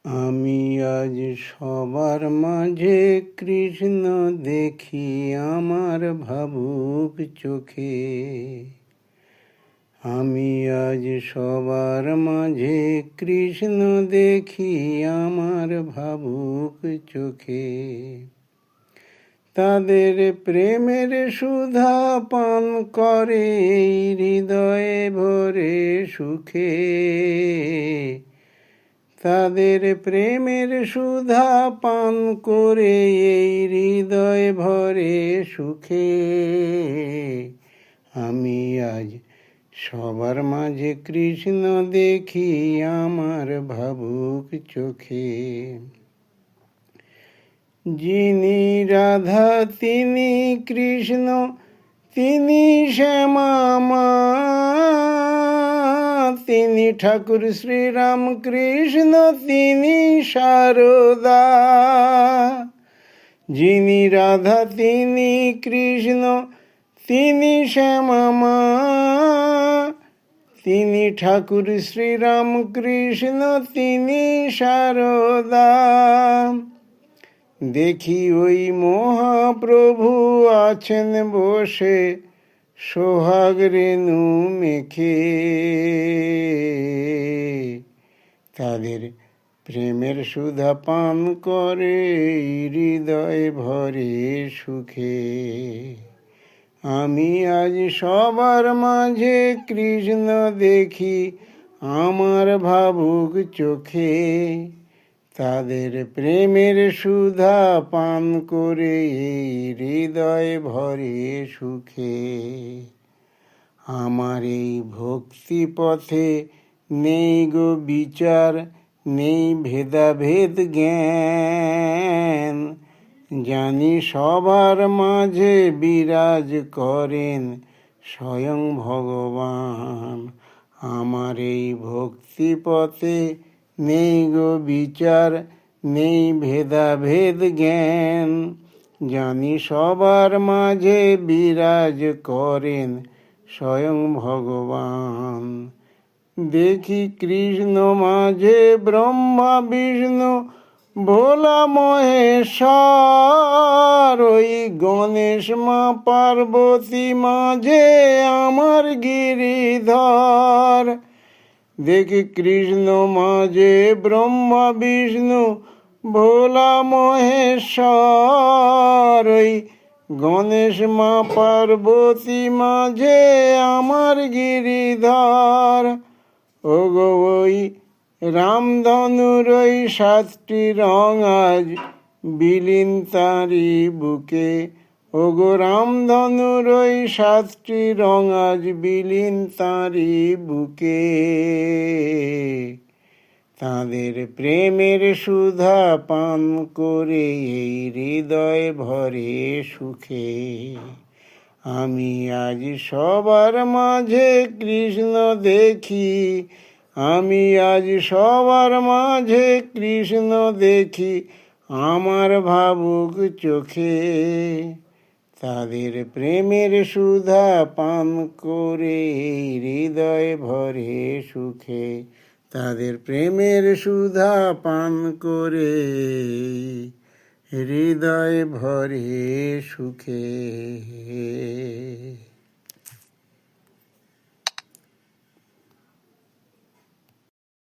আমি আজ সবার মাঝে কৃষ্ণ দেখি আমার ভাবুক চোখে। আমি আজ সবার মাঝে কৃষ্ণ দেখি আমার ভাবুক চোখে। তাদের প্রেমের সুধা পান করে এই হৃদয়ে ভরে সুখে। তাদের প্রেমের সুধা পান করে এই হৃদয় ভরে সুখে। আমি আজ সবার মাঝে কৃষ্ণ দেখি আমার ভাবুক চোখে। যিনি রাধা তিনি কৃষ্ণ তিনি শ্যামা মা, তিনি ঠাকুর শ্রীরাম কৃষ্ণ তিনি সারদা। যিনি রাধা তিনি কৃষ্ণ তিনি শ্যামা মা, তিনি ঠাকুর শ্রীরাম কৃষ্ণ তিনি সারদা। দেখি ওই মহাপ্রভু আছেন বসে সোহাগ রেণু মেখে। তাদের প্রেমের সুধা পান করে হৃদয় ভরে সুখে। আমি আজ সবার মাঝে কৃষ্ণ দেখি আমার ভাবুক চোখে। তাদের প্রেমের সুধা পান করে হৃদয় ভরে সুখে। আমার এই ভক্তি পথে নেই গো বিচার, নেই ভেদাভেদ জ্ঞান। জানি সবার মাঝে বিরাজ করেন স্বয়ং ভগবান। আমার এই ভক্তি পথে নেই গো বিচার, নেই ভেদাভেদ জ্ঞান। জানি সবার মাঝে বিরাজ করেন স্বয়ং ভগবান। দেখি কৃষ্ণ মাঝে ব্রহ্মা বিষ্ণু ভোলা মহেশ্বর। ওই গণেশ মা পার্বতী মাঝে আমার গিরিধর। দেখি কৃষ্ণ মাঝে ব্রহ্মা বিষ্ণু ভোলা মহেশ্বর। ওই গণেশ মা পার্বতী মাঝে আমার গিরিধর। ওগো ওই রামধনুর ওই 7টি রং আজ বিলীন তাঁরই বুকে। ওগো রামধনুর ওই 7টি রং আজ বিলীন তাঁরই বুকে। তাদের প্রেমের সুধা পান করে এই হৃদয় ভরে সুখে। আমি আজ সবার মাঝে কৃষ্ণ দেখি। আমি আজ সবার মাঝে কৃষ্ণ দেখি আমার ভাবুক চোখে। তাদের প্রেমের সুধা পান করে হৃদয় ভরে সুখে। তাদের প্রেমের সুধা পান করে হৃদয় ভরে সুখে।